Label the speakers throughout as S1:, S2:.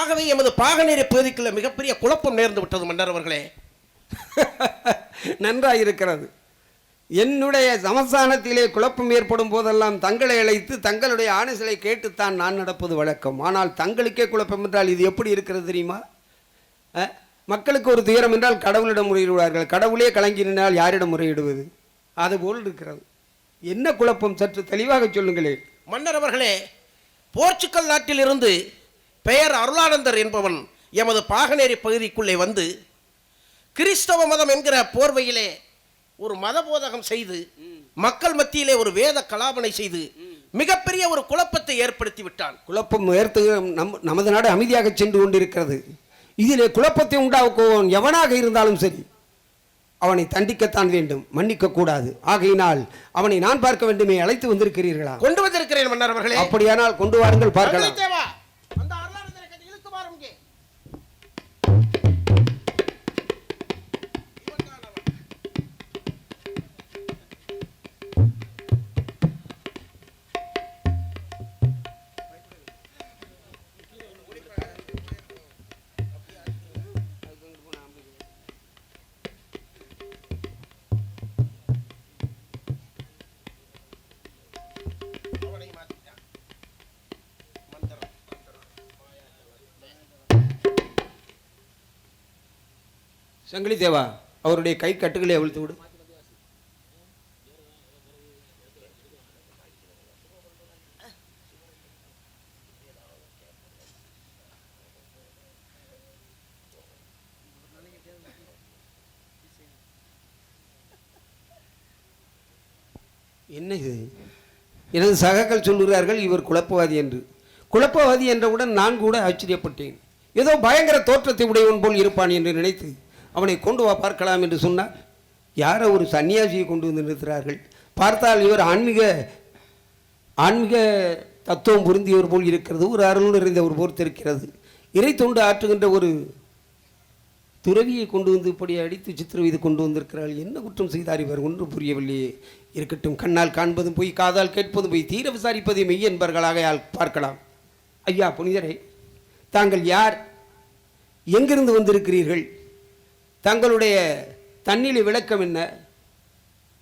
S1: ஆகவே எமது பாகநேரி பகுதிக்குள்ள மிகப்பெரிய குழப்பம் நேர்ந்து விட்டது மன்னர் அவர்களே.
S2: நன்றாயிருக்கிறது. என்னுடைய சமஸ்தானத்திலே குழப்பம் ஏற்படும் போதெல்லாம் தங்களை அழைத்து தங்களுடைய ஆணைகளை கேட்டுத்தான் நான் நடப்பது வழக்கம். ஆனால் தங்களுக்கே குழப்பம் என்றால் இது எப்படி இருக்கிறது தெரியுமா? மக்களுக்கு ஒரு துயரம் என்றால் கடவுளிடம் முறையிடுவார்கள். கடவுளே கலங்கி நின்றால் யாரிடம் முறையிடுவது? அதுபோல் இருக்கிறது. என்ன குழப்பம்? சற்று தெளிவாக சொல்லுங்களே.
S1: மன்னர் அவர்களே, போர்ச்சுகல் நாட்டில் இருந்து பெயர் அருளானந்தர் என்பவன் எமது பாகநேரி பகுதிக்குள்ளே வந்து கிறிஸ்தவ மதம் என்கிற போர்வையிலே ஒரு மத போதகம் செய்து மக்கள் மத்தியிலே ஒரு வேத கலாபனை செய்து மிகப்பெரிய ஒரு குழப்பத்தை ஏற்படுத்தி விட்டான்.
S2: குழப்பம் நமது நாடு அமைதியாக சென்று கொண்டிருக்கிறது. இதிலே குழப்பத்தை உண்டாக்குவோம் எவனாக இருந்தாலும் சரி அவனை தண்டிக்கத்தான் வேண்டும், மன்னிக்க கூடாது. ஆகையினால் அவனை நான் பார்க்க வேண்டுமே. அழைத்து வந்திருக்கிறீர்களா?
S1: கொண்டு வந்திருக்கிறேன் மன்னர் அவர்களே.
S2: அப்படியானால் கொண்டு வாருங்கள், பார்க்கலாம். சங்கிலி தேவா, அவருடைய கை கட்டுகளை அவிழ்த்து விடு. என்ன இது? எனது சகாக்கள் சொல்லுகிறார்கள் இவர் குழப்பவாதி என்று. குழப்பவாதி என்றவுடன் நான் கூட ஆச்சரியப்பட்டேன். ஏதோ பயங்கர தோற்றத்தை உடையவன் போல் இருப்பான் என்று நினைத்து அவனை கொண்டு வா பார்க்கலாம் என்று சொன்னார். யாரோ ஒரு சன்னியாசியை கொண்டு வந்து நிறுத்துகிறார்கள். பார்த்தால் இவர் ஆன்மீக தத்துவம் பொருந்தியவர் போல் இருக்கிறது. ஒரு அருள் நிறைந்தவர் போல் இருக்கிறது. இறை தொண்டு ஆற்றுகின்ற ஒரு துறவியை கொண்டு வந்து இப்படி அடித்து சித்திரவீது கொண்டு வந்திருக்கிறாள். என்ன குற்றம் செய்தார் இவர்? ஒன்றும் புரியவில்லையே. இருக்கட்டும், கண்ணால் காண்பதும் போய் காதால் கேட்பதும் போய் தீர விசாரிப்பதை மெய் என்பர்களாக பார்க்கலாம். ஐயா புனிதரே, தாங்கள் யார்? எங்கிருந்து வந்திருக்கிறீர்கள்? தங்களுடைய தன்னிலை விளக்கம் என்ன?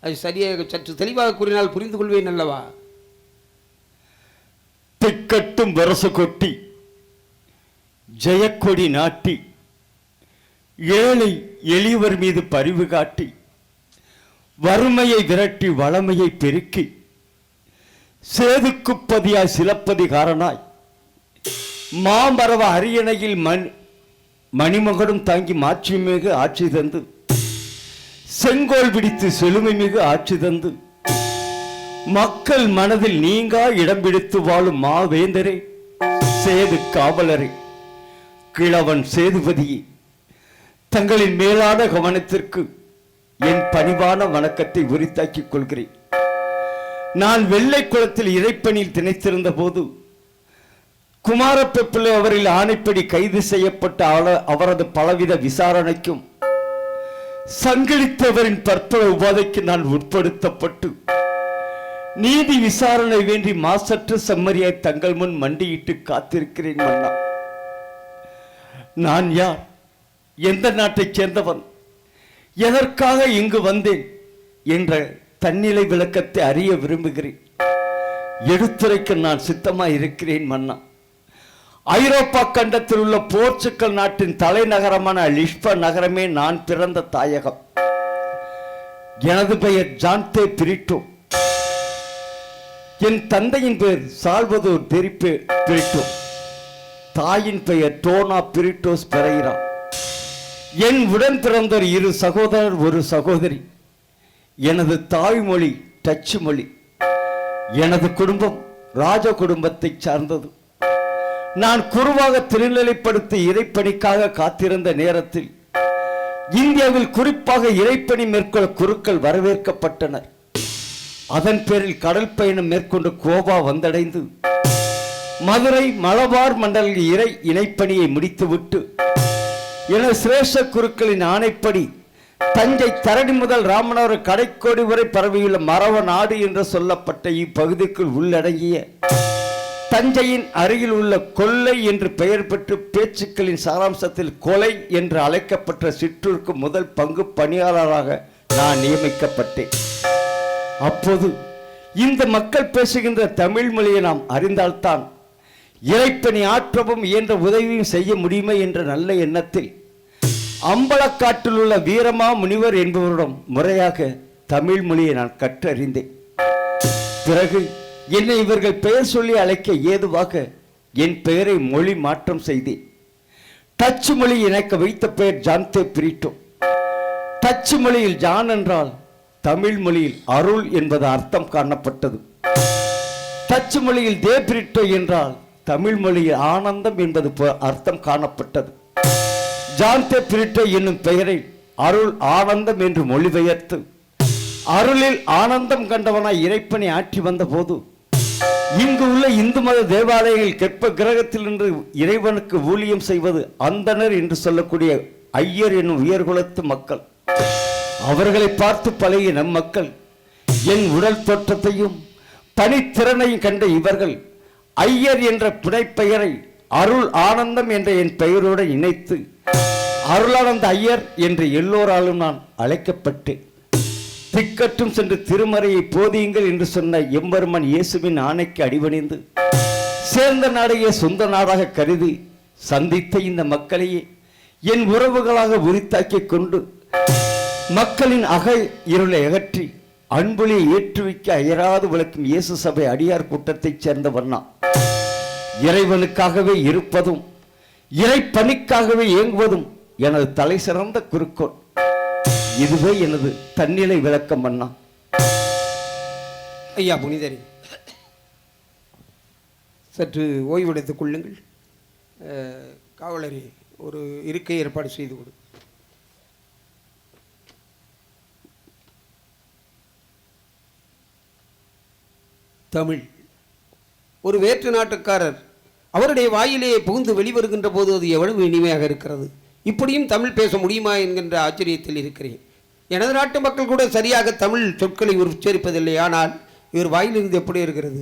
S2: அது சரியாக சற்று தெளிவாக கூறினால் புரிந்து கொள்வேன் அல்லவா?
S3: திக்கட்டும் வரசு கொட்டி ஜெயக்கொடி நாட்டி ஏழை எளியவர் மீது பரிவு காட்டி வறுமையை விரட்டி வளமையை பெருக்கி சேதுக்குப்பதியாய் சிலப்பதிகாரனாய் மாமரவ அரியணையில் மணிமகனும் தாங்கி மாட்சிமிகு ஆட்சி தந்து செங்கோல் பிடித்து செழுமை மிகு ஆட்சி தந்து மக்கள் மனதில் நீங்கா இடம் பிடித்து வாழும் மாவேந்தரே, சேது காவலரே, கிழவன் சேதுபதியே, தங்களின் மேலான கவனத்திற்கு என் பணிவான வணக்கத்தை உரித்தாக்கிக் கொள்கிறேன். நான் வெள்ளை குளத்தில் இறைப்பணியில் திணைத்திருந்த போது குமாரப்பிள்ளை அவரில் ஆணைப்படி கைது செய்யப்பட்ட அவரது பலவித விசாரணைக்கும் சங்கிலித்தவரின் பற்பல உபாதைக்கு நான் உட்படுத்தப்பட்டு நீதி விசாரணை வேண்டி மாசற்ற செம்மறியாய் தங்கள் முன் மண்டியிட்டு காத்திருக்கிறேன் மன்னா. நான் யார்? எந்த நாட்டைச் சேர்ந்தவன்? எதற்காக இங்கு வந்தேன் என்ற தன்னிலை விளக்கத்தை அறிய விரும்புகிறேன். எடுத்துரைக்க நான் சித்தமாய் இருக்கிறேன் மன்னா. ஐரோப்பா கண்டத்தில் உள்ள போர்ச்சுகல் நாட்டின் தலைநகரமான லிஸ்ப நகரமே நான் பிறந்த தாயகம். எனது பெயர் ஜான்தே பிரிட்டோ. என் தந்தையின் பெயர் சால்வதோர் பிரிட்டோ. தாயின் பெயர் டோனா பிரிட்டோஸ் பெரைரா. என் உடன் பிறந்தோர் 2 சகோதரர் 1 சகோதரி. எனது தாய்மொழி டச்சு மொழி. எனது குடும்பம் ராஜ குடும்பத்தை சார்ந்தது. நான் குருவாக திருநிலைப்படுத்தி இறைப்பணிக்காக காத்திருந்த நேரத்தில் இந்தியாவில் குறிப்பாக இறைப்பணி மேற்கொள்ள குருக்கள் வரவேற்கப்பட்டனர். அதன் பேரில் கடல் பயணம் மேற்கொண்டு கோவா வந்தடைந்து மதுரை மலபார் மண்டல இறை இணைப்பணியை முடித்துவிட்டு என சிரேஷ்ட குருக்களின் ஆணைப்படி தஞ்சை தரணி முதல் ராமநாதபுரம் கடைக்கோடி வரை பரவியுள்ள மரவ நாடு என்று சொல்லப்பட்ட இப்பகுதிக்குள் உள்ளடங்கிய தஞ்சையின் அருகில் உள்ள கொல்லை என்று பெயர் பெற்று பேச்சுக்களின் சாராம்சத்தில் கொலை என்று அழைக்கப்பட்ட சிற்றூருக்கு முதல் பங்கு பணியாளராக நான் நியமிக்கப்பட்டேன். அப்போது இந்த மக்கள் பேசுகின்ற தமிழ் மொழியை நாம் அறிந்தால்தான் இறைப்பணி ஆற்றவும் இயன்ற உதவியும் செய்ய முடியுமே என்ற நல்ல எண்ணத்தில் அம்பலக்காட்டில் உள்ள வீரமா முனிவர் என்பவரிடம் முறையாக தமிழ் மொழியை நான் கற்றறிந்தேன். பிறகு என்னை இவர்கள் பெயர் சொல்லி அழைக்க ஏதுவாக என் பெயரை மொழி மாற்றம் செய்தேன். டச்சு மொழி எனக்கு வைத்த பெயர் ஜான்தே பிரிட்டோ. டச்சு மொழியில் ஜான் என்றால் தமிழ் மொழியில் அருள் என்பது அர்த்தம் காணப்பட்டது. டச்சு மொழியில் தே பிரிட்டோ என்றால் தமிழ் மொழியில் ஆனந்தம் என்பது அர்த்தம் காணப்பட்டது. ஜான்தே பிரிட்டோ என்னும் பெயரை அருள் ஆனந்தம் என்று மொழிபெயர்த்து அருளில் ஆனந்தம் கண்டவனாய் இறைப்பணி ஆற்றி வந்த போது இங்கு உள்ள இந்து மத தேவாலயங்கள் கெப்ப கிரகத்தில் நின்று இறைவனுக்கு ஊழியம் செய்வது அந்தனர் என்று சொல்லக்கூடிய ஐயர் என்னும் உயர்குலத்து மக்கள், அவர்களை பார்த்து பழகிய நம் மக்கள் என் உடல் தோற்றத்தையும் தனித்திறனையும் கண்ட இவர்கள் ஐயர் என்ற புனைப்பெயரை அருள் ஆனந்தம் என்ற என் பெயரோடு இணைத்து அருளானந்த ஐயர் என்று எல்லோராலும் நான் அழைக்கப்பட்டேன். திக்கட்டும் சென்று திருமறையை போதியுங்கள் என்று சொன்ன எம்பெருமான் இயேசுவின் ஆணைக்கு அடிபணிந்து சேர்ந்த நாடையே சொந்த நாடாக கருதி சந்தித்த இந்த மக்களையே என் உறவுகளாக உரித்தாக்கிக் கொண்டு மக்களின் இருளை அகற்றி அன்புலியை ஏற்றுவிக்க அயராது விளக்கும் இயேசு சபை அடியார் கூட்டத்தைச் சேர்ந்தவர்னா இறைவனுக்காகவே இருப்பதும் இறை பணிக்காகவே இயங்குவதும் எனது தலை சிறந்த குறிக்கோள். இதுவே எனது தன்னிலை விளக்கம் அண்ணா.
S2: ஐயா புனிதரே, சற்று ஓய்வெடுத்துக் கொள்ளுங்கள். காவலரே, ஒரு இருக்கை ஏற்பாடு செய்து கொடு. தமிழ் ஒரு வேற்று நாட்டுக்காரர் அவருடைய வாயிலே புகுந்து வெளிவருகின்ற போது அது எவ்வளவு இனிமையாக இருக்கிறது. இப்படியும் தமிழ் பேச முடியுமா என்கின்ற ஆச்சரியத்தில் இருக்கிறேன். எனது நாட்டு மக்கள் கூட சரியாக தமிழ் சொற்களை உச்சரிப்பதில்லை. ஆனால் இவர் வாயிலிருந்து எப்படி இருக்கிறது?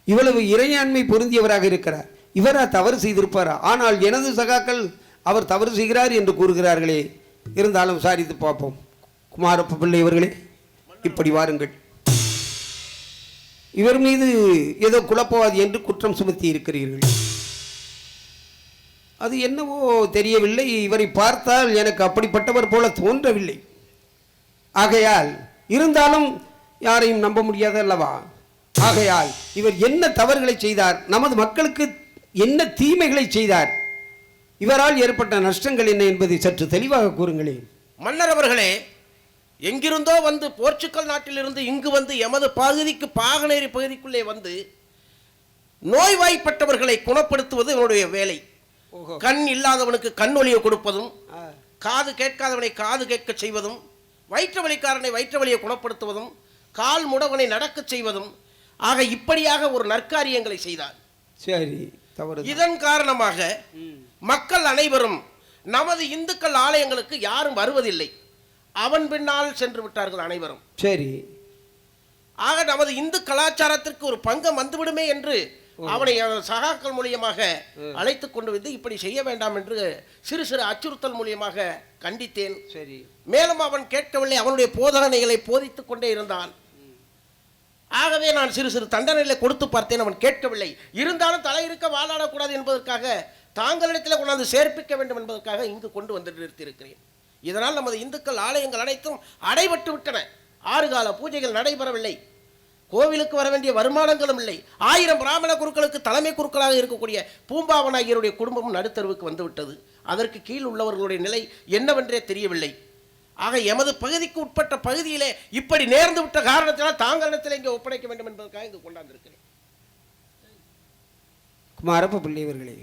S2: இவ்வளவு இறையாண்மை பொருந்தியவராக இருக்கிறார். இவரா தவறு செய்திருப்பாரா? ஆனால் எனது சகாக்கள் அவர் தவறு செய்கிறார் என்று கூறுகிறார்களே. இருந்தாலும் விசாரித்து பார்ப்போம். குமாரப்ப பிள்ளை அவர்களே, இப்படி வாருங்கள். இவர் மீது ஏதோ குழப்பவாதி என்று குற்றம் சுமத்தி இருக்கிறீர்கள். அது என்னவோ தெரியவில்லை. இவரை பார்த்தால் எனக்கு அப்படிப்பட்டவர் போல தோன்றவில்லை. ஆகையால் இருந்தாலும் யாரையும் நம்ப முடியாது அல்லவா? ஆகையால் இவர் என்ன தவறுகளை செய்தார், நமது மக்களுக்கு என்ன தீமைகளை செய்தார், இவரால் ஏற்பட்ட நஷ்டங்கள் என்ன என்பதை சற்று தெளிவாக கூறுங்களேன்.
S1: மன்னர் அவர்களே, எங்கிருந்தோ வந்து போர்ச்சுகல் நாட்டிலிருந்து இங்கு வந்து எமது பகுதிக்கு பாகனேரி பகுதிக்குள்ளே வந்து நோய்வாய்ப்பட்டவர்களை குணப்படுத்துவது என்னுடைய வேலை. கண் இல்லாதவனுக்கு கண் ஒளியை கொடுப்பதும், காது கேட்காதவனை காது கேட்க செய்வதும், வயிற்று வலிக்காரனை வயிற்று வலியை குணப்படுத்துவதும், கால் முடவனை நடக்க செய்வதும் ஆக இப்படியாக ஒரு நற்காரியங்களை செய்தார்.
S2: சரி, தவறு.
S1: இதன் காரணமாக மக்கள் அனைவரும் நமது இந்துக்கள் ஆலயங்களுக்கு யாரும் வருவதில்லை. அவன் பின்னால் சென்று விட்டார்கள் அனைவரும்.
S2: சரி.
S1: ஆக நமது இந்து கலாச்சாரத்திற்கு ஒரு பங்கம் வந்துவிடுமே என்று அவனை சகாக்கள் மூலியமாக அழைத்து கொண்டு வந்து இப்படி செய்ய வேண்டாம் என்று சிறு சிறு அச்சுறுத்தல் மூலியமாக கண்டித்தேன்.
S2: சரி.
S1: மேலும் அவன் கேட்கவில்லை. அவனுடைய போதனைகளை போதித்துக் கொண்டே இருந்தான். ஆகவே நான் சிறு சிறு தண்டனைகளை கொடுத்து பார்த்தேன். அவன் கேட்கவில்லை. இருந்தாலும் தலையிருக்க வாழாடக்கூடாது என்பதற்காக தாங்களிடத்தில் கொண்டாந்து சேர்ப்பிக்க வேண்டும் என்பதற்காக இங்கு கொண்டு வந்து நிறுத்தியிருக்கிறேன். இதனால் நமது இந்துக்கள் ஆலயங்கள் அனைத்தும் அடைபட்டு விட்டன. 6 கால பூஜைகள் நடைபெறவில்லை. கோவிலுக்கு வர வேண்டிய வருமானங்களும் இல்லை. 1000 பிராமண குருக்களுக்கு தலைமை குருக்களாக இருக்கக்கூடிய பூம்பாவனாகியருடைய குடும்பமும் நடுத்தருவுக்கு வந்துவிட்டது. அதற்கு கீழ் உள்ளவர்களுடைய நிலை என்னவென்றே தெரியவில்லை. ஆக எமது பகுதிக்கு உட்பட்ட பகுதியிலே இப்படி நேர்ந்து விட்ட காரணத்தினால் தாங்களிடத்தில் இங்கே ஒப்படைக்க வேண்டும் என்பதற்காக இங்கு கொண்டாந்திருக்கிறேன்.
S2: குமாரப்ப பிள்ளைவர்களே,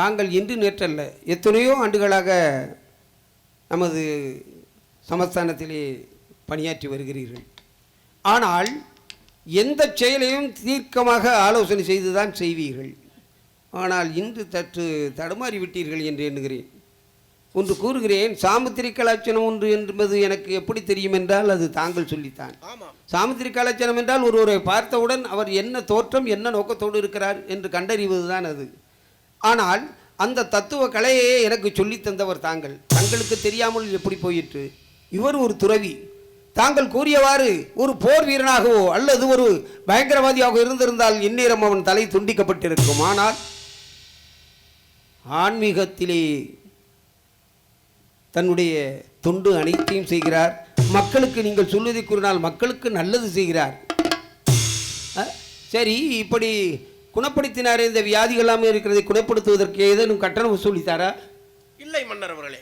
S2: தாங்கள் இன்று நேற்றல்ல எத்தனையோ ஆண்டுகளாக நமது சமஸ்தானத்திலே பணியாற்றி வருகிறீர்கள். ஆனால் எந்த செயலையும் தீர்க்கமாக ஆலோசனை செய்துதான் செய்வீர்கள். ஆனால் இன்று சற்று தடுமாறி விட்டீர்கள் என்று எண்ணுகிறேன். ஒன்று கூறுகிறேன். சாமுத்திரிக லட்சணம் ஒன்று என்பது எனக்கு எப்படி தெரியும் என்றால் அது தாங்கள் சொல்லித்தான்.
S1: ஆமாம்.
S2: சாமுத்திரிக லட்சணம் என்றால் ஒருவரை பார்த்தவுடன் அவர் என்ன தோற்றம் என்ன நோக்கத்தோடு இருக்கிறார் என்று கண்டறிவதுதான் அது. ஆனால் அந்த தத்துவ கலையை எனக்கு சொல்லி தந்தவர் தாங்கள். தங்களுக்கு தெரியாமல் எப்படி போயிற்று? இவர் ஒரு துறவி. தாங்கள் கூறியவாறு ஒரு போர் வீரனாகவோ அல்லது ஒரு பயங்கரவாதியாக இருந்திருந்தால் இந்நேரம் அவன் தலை துண்டிக்கப்பட்டிருக்கும். ஆனால் ஆன்மீகத்திலே தன்னுடைய தொண்டு அனைத்தையும் செய்கிறார். மக்களுக்கு நீங்கள் சொல்வதை கூறினால் மக்களுக்கு நல்லது செய்கிறார். சரி, இப்படி குணப்படுத்தினாரே, இந்த வியாதிகளாமே இருக்கிறதை குணப்படுத்துவதற்கு ஏதேனும் கட்டணம் வசூலித்தாரா?
S1: இல்லை மன்னர் அவர்களே.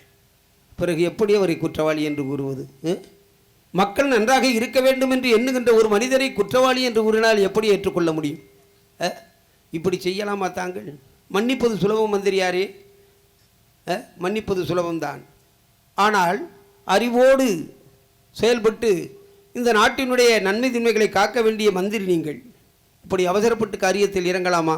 S2: பிறகு எப்படி அவரை குற்றவாளி என்று கூறுவது? மக்கள் நன்றாக இருக்க வேண்டும் என்று எண்ணுகின்ற ஒரு மனிதரை குற்றவாளி என்று கூறினால் எப்படி ஏற்றுக்கொள்ள முடியும்? இப்படி செய்யலாமா தாங்கள்? மன்னிப்பது சுலபம் மந்திரியாரே, மன்னிப்பது சுலபம்தான். ஆனால் அறிவோடு செயல்பட்டு இந்த நாட்டினுடைய நன்மை தின்மைகளை காக்க வேண்டிய மந்திரி நீங்கள். இப்படி அவசரப்பட்டு காரியத்தில் இறங்கலாமா?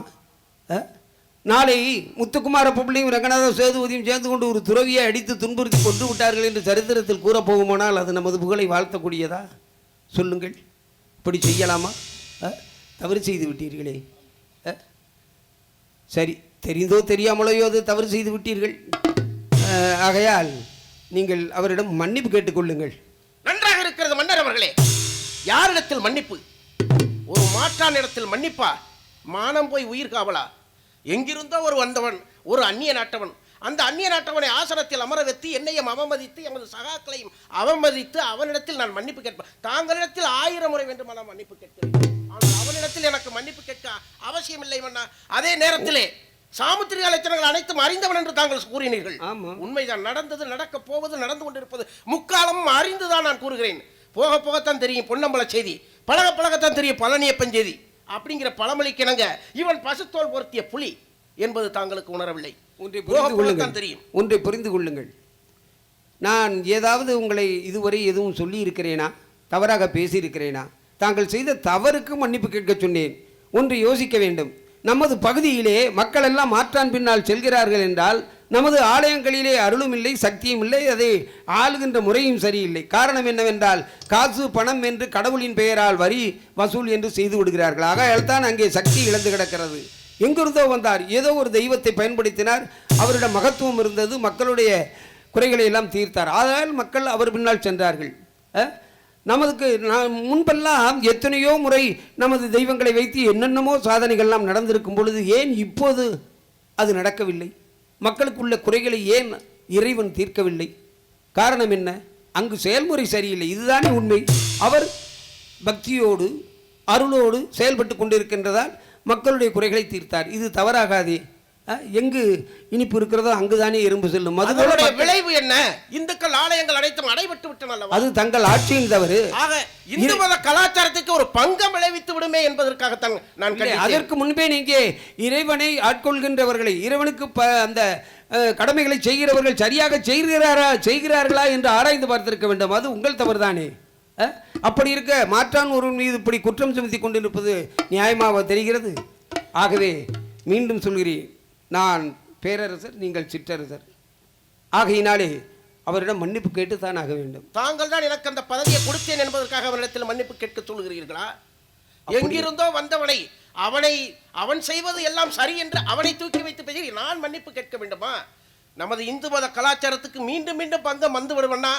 S2: நாளை முத்துக்குமார பிள்ளையும் ரங்கநாத சேதுபதியும் சேர்ந்து கொண்டு ஒரு துறவியை அடித்து துன்புறுத்தி கொண்டு விட்டார்கள் என்று சரித்திரத்தில் கூறப்போகுமானால் அது நமது புகழை வாழ்த்தக்கூடியதா? சொல்லுங்கள். இப்படி செய்யலாமா? தவறு செய்து விட்டீர்களே. சரி, தெரிந்தோ தெரியாமலையோ அது தவறு செய்து விட்டீர்கள். ஆகையால் நீங்கள் அவரிடம் மன்னிப்பு கேட்டுக்கொள்ளுங்கள்.
S1: நன்றாக இருக்கிறது மன்னர் அவர்களே. யாரிடத்தில் மன்னிப்பு? ஒரு மாற்றான் இடத்தில் மன்னிப்பா? மானம் போய் உயிர் காவலா? எங்கிருந்தோ ஒரு வந்தவன், ஒரு அந்நிய நாட்டவன். அந்த அந்நிய நாட்டவனை ஆசனத்தில் அமர வைத்து என்னையும் அவமதித்து எமது சகாக்களையும் அவமதித்து அவனிடத்தில் நான் மன்னிப்பு கேட்பேன். தாங்களிடத்தில் 1000 முறை வேண்டுமானால் மன்னிப்பு கேட்கிறேன். ஆனால் அவனிடத்தில் எனக்கு மன்னிப்பு கேட்க அவசியம் இல்லை மன்னா. அதே நேரத்திலே சாமுத்திரிக லட்சணங்கள் அனைத்தும் அறிந்தவன் என்று தாங்கள் கூறினீர்கள். உண்மைதான். நடந்தது, நடக்க போவது, நடந்து கொண்டிருப்பது முக்காலமும் அறிந்துதான் நான் கூறுகிறேன். போக போகத்தான் தெரியும் பொன்னம்பல செய்தி, பழக பழகத்தான் தெரியும் பழனியப்பன் செய்தி அப்படிங்கிற பழமொழிக்கிணங்க இவன் பசுத்தோல் பொருத்திய புலி என்பது தாங்களுக்கு உணரவில்லை.
S2: ஒன்றை புரிந்து கொள்ளுங்கள். நான் ஏதாவது உங்களை இதுவரை எதுவும் சொல்லி இருக்கிறேனா? தவறாக பேசியிருக்கிறேனா? தாங்கள் செய்த தவறுக்கு மன்னிப்பு கேட்க சொன்னேன். ஒன்று யோசிக்க வேண்டும். நமது பகுதியிலே மக்கள் எல்லாம் மாற்றான் பின்னால் செல்கிறார்கள் என்றால் நமது ஆலயங்களிலே அருளும் இல்லை, சக்தியும் இல்லை, அதை ஆளுகின்ற முறையும் சரியில்லை. காரணம் என்னவென்றால் காசு பணம் என்று கடவுளின் பெயரால் வரி வசூல் என்று செய்து விடுகிறார்கள். ஆகையால்தான் அங்கே சக்தி இழந்து கிடக்கிறது. எங்கிருந்தோ வந்தார், ஏதோ ஒரு தெய்வத்தை பயன்படுத்தினார், அவரிடம் மகத்துவம் இருந்தது, மக்களுடைய குறைகளை எல்லாம் தீர்த்தார். ஆகையால் மக்கள் அவர் பின்னால் சென்றார்கள். நமக்கு முன்பெல்லாம் எத்தனையோ முறை நமது தெய்வங்களை வைத்து என்னென்னமோ சாதனைகள்லாம் நடந்திருக்கும் பொழுது ஏன் இப்போது அது நடக்கவில்லை? மக்களுக்குள்ள குறைகளை ஏன் இறைவன் தீர்க்கவில்லை? காரணம் என்ன? அங்கு செயல்முறை சரியில்லை. இதுதானே உண்மை. அவர் பக்தியோடு அருளோடு செயல்பட்டு கொண்டிருக்கின்றதால் மக்களுடைய குறைகளை தீர்த்தார். இது தவறாகாதே. எங்கு இனிப்பு இருக்கிறதோ அங்குதானே எறும்பு செல்லும்.
S1: அதனுடைய விளைவு என்ன? இந்துக்கள் ஆலயங்கள் அனைத்தும் அடைபட்டு விட்டன.
S2: அது தங்கள் ஆட்சியின் தவறு.
S1: ஆக இந்து மத கலாச்சாரத்துக்கு ஒரு பங்கம் விளைவித்து விடுமே என்பதற்காகத்தான் நான்
S2: அதற்கு முன்பே நீங்க இறைவனை ஆட்கொள்கின்றவர்களை, இறைவனுக்கு அந்த கடமைகளை செய்கிறவர்கள் சரியாக செய்கிறார்களா என்று ஆராய்ந்து பார்த்திருக்க வேண்டும். அது உங்கள் தவறு தானே. அப்படி இருக்க மாற்றான் ஒருவன் மீது இப்படி குற்றம் சுமத்தி கொண்டிருப்பது நியாயமாக தெரிகிறது. ஆகவே மீண்டும் சொல்கிறேன், நான் பேரரசர், நீங்கள் சிற்றரசர். ஆகையினாலே அவரிடம் மன்னிப்பு கேட்டு தான் ஆக வேண்டும்.
S1: தாங்கள் தான் எனக்கு அந்த பதவியை கொடுத்தேன் என்பதற்காக அவரிடத்தில் மன்னிப்பு கேட்க சொல்கிறீர்களா? எங்கிருந்தோ வந்தவனை அவன் செய்வது எல்லாம் சரி என்று அவனை தூக்கி வைத்து பேசி நான் மன்னிப்பு கேட்க வேண்டுமா? நமது இந்து மத கலாச்சாரத்துக்கு மீண்டும் மீண்டும் பங்கம் வந்து விடுவனா?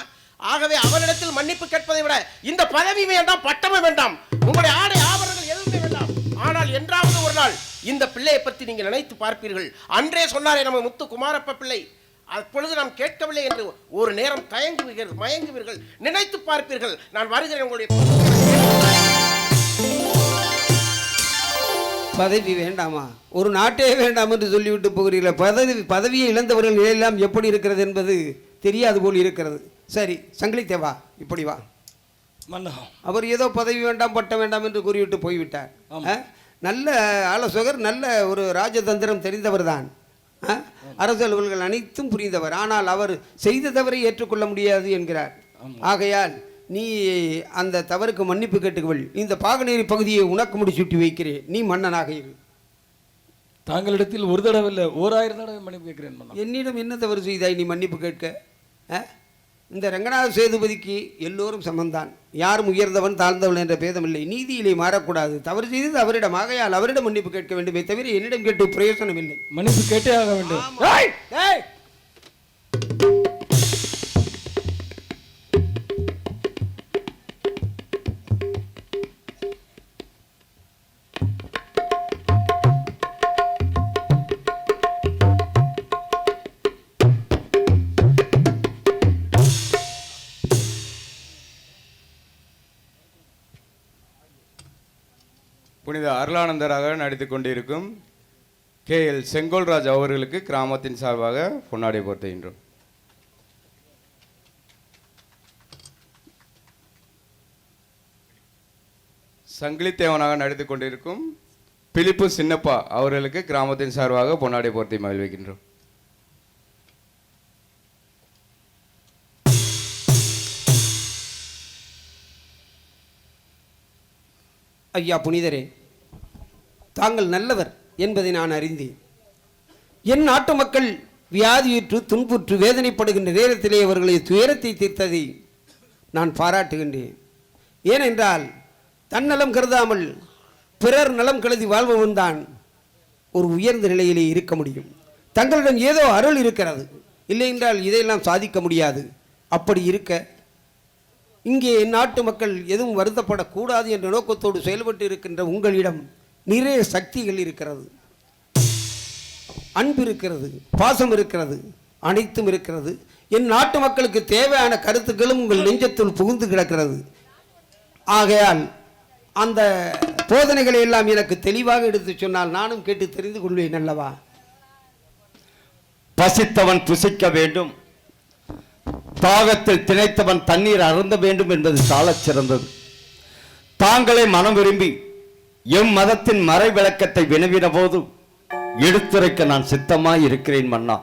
S1: ஆகவே அவனிடத்தில் மன்னிப்பு கேட்பதை விட இந்த பதவி வேண்டாம், பட்டமும் வேண்டாம், உங்களுடைய ஆடை ஆபரணங்கள் எதுவுமே வேண்டாம். ஆனால் என்றாவது ஒரு நாள் இந்த பிள்ளையை பற்றி நீங்கள் நினைத்து பார்ப்பீர்கள். அன்றே சொன்னாரே நம்ம முத்து குமாரப்ப பிள்ளை, அப்பொழுது நாம் கேட்கவில்லை என்று ஒரு நேரம் மயங்குவீர்கள், நினைத்து பார்ப்பீர்கள். நான் வருகிறேன். உங்களுடைய
S2: பதவி வேண்டாமா? ஒரு நாட்டே வேண்டாம் என்று சொல்லிவிட்டு போகிறீர்கள். பதவியை இழந்தவர்கள் நிலையெல்லாம் எப்படி இருக்கிறது என்பது தெரியாது போல் இருக்கிறது. சரி, சங்கிலி தேவா, இப்படி வா. அவர் ஏதோ பதவி வேண்டாம் பட்டம் வேண்டாம் என்று கூறிவிட்டு போய்விட்டார். நல்ல ஆலோசகர், நல்ல ஒரு ராஜதந்திரம் தெரிந்தவர் தான், அரசு அலுவல்கள் அனைத்தும் புரிந்தவர். ஆனால் அவர் செய்த தவறை ஏற்றுக்கொள்ள முடியாது என்கிறார். ஆகையால் நீ அந்த தவறுக்கு மன்னிப்பு கேட்டுக்கொள். இந்த பாகனேரி பகுதியை உனக்கு முடிச்சுட்டி வைக்கிறேன். நீ மன்னனாக இரு.
S4: தாங்களிடத்தில் ஒரு தடவை இல்லை 1000 தடவை மன்னிப்பு கேட்கிறேன் மன்னா.
S2: என்னிடம் என்ன தவறு செய்தாய் நீ மன்னிப்பு கேட்க? இந்த ரங்கநாத சேதுபதிக்கு எல்லோரும் சமந்தான், யாரும் உயர்ந்தவன் தாழ்ந்தவன் என்ற பேதமில்லை. நீதியிலே மாறக்கூடாது. தவறு செய்தது அவரிடம், ஆகையால் அவரிடம் மன்னிப்பு கேட்க வேண்டுமே தவிர என்னிடம் கேட்டு பிரயோசனம் இல்லை.
S4: மன்னிப்பு கேட்டே ஆக வேண்டும்.
S5: புனித அருளானந்தராக நடித்து கொண்டிருக்கும் KL செங்கோல்ராஜ் அவர்களுக்கு கிராமத்தின் சார்பாக பொன்னாடை போர்த்துகின்றோம். சங்கிலித்தேவனாக நடித்து கொண்டிருக்கும் பிலிப்பு சின்னப்பா அவர்களுக்கு கிராமத்தின் சார்பாக பொன்னாடை போர்த்தி மகிழ்விக்கின்றோம்.
S2: ஐயா புனிதரே, தாங்கள் நல்லவர் என்பதை நான் அறிந்தேன். என் நாட்டு மக்கள் வியாதியுற்று துன்புற்று வேதனைப்படுகின்ற நேரத்திலே அவர்களை துயரத்தை தீர்த்ததை நான் பாராட்டுகின்றேன். ஏனென்றால் தன்னலம் கருதாமல் பிறர் நலம் கருதி வாழ்பவன் தான் ஒரு உயர்ந்த நிலையிலே இருக்க முடியும். தங்களிடம் ஏதோ அருள் இருக்கிறது, இல்லை என்றால் இதையெல்லாம் சாதிக்க முடியாது. அப்படி இருக்க இங்கே நாட்டு மக்கள் எதுவும் வருத்தப்படக்கூடாது என்ற நோக்கத்தோடு செயல்பட்டு இருக்கின்ற உங்களிடம் நிறைய சக்திகள் இருக்கிறது, அன்பு இருக்கிறது, பாசம் இருக்கிறது, அனைத்தும் இருக்கிறது. என் நாட்டு மக்களுக்கு தேவையான கருத்துக்களும் உங்கள் நெஞ்சத்தில் புகுந்து கிடக்கிறது. ஆகையால் அந்த போதனைகளை எல்லாம் எனக்கு தெளிவாக எடுத்து சொன்னால் நானும் கேட்டு தெரிந்து கொள்வேன் அல்லவா?
S3: பசித்தவன் புசிக்க வேண்டும், தாகத்தில் திளைத்தவன் தண்ணீர் அருந்த வேண்டும் என்பது சாலச் சிறந்தது. தாங்களே மனம் விரும்பி எம் மதத்தின் மறை விளக்கத்தை வினவின போது எடுத்துரைக்க நான் சித்தமாய் இருக்கிறேன் மன்னா.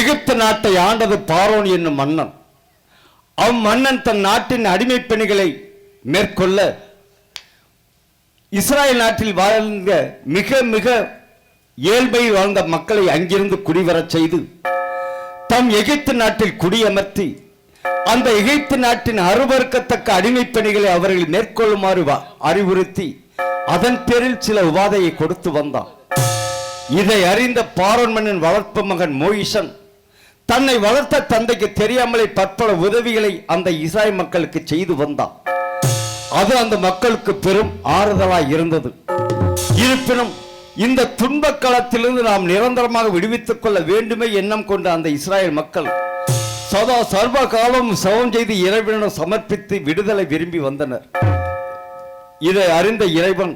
S3: எகிப்து நாட்டை ஆண்டது பாரோன் என்னும் மன்னன். அம்மன்னன் தன் நாட்டின் அடிமை பெண்களை மேற்கொள்ள இஸ்ராயல் நாட்டில் வாழ்ந்த மிக மிக ஏழ்மை வாழ்ந்த மக்களை அங்கிருந்து குடிவரச் செய்து தம் எகிப்து நாட்டில் குடியமர்த்தி அந்த எகிப்து நாட்டின் அருவறுக்கத்தக்க அடிமை பணிகளை அவர்கள் மேற்கொள்ளுமாறு அறிவுறுத்தி அதன் பேரில் சில உபாதையை கொடுத்து வந்தான். இதை அறிந்த பாரோன் மன்னன் வளர்ப்பு மகன் மோயிசன் தன்னை வளர்த்த தந்தைக்கு தெரியாமலே பற்பல உதவிகளை அந்த இஸ்ராயல் மக்களுக்கு செய்து வந்தான். அது அந்த மக்களுக்கு பெரும் ஆறுதலாய் இருந்தது. இருப்பினும் இந்த துன்பக் களத்திலிருந்து நாம் நிரந்தரமாக விடுவித்துக் கொள்ள வேண்டுமே எண்ணம் கொண்ட அந்த இஸ்ராயல் மக்கள் சதா சர்வ காலம் சவம் செய்து இறைவனிடம் சமர்ப்பித்து விடுதலை விரும்பி வந்தனர். இதை அறிந்த இறைவன்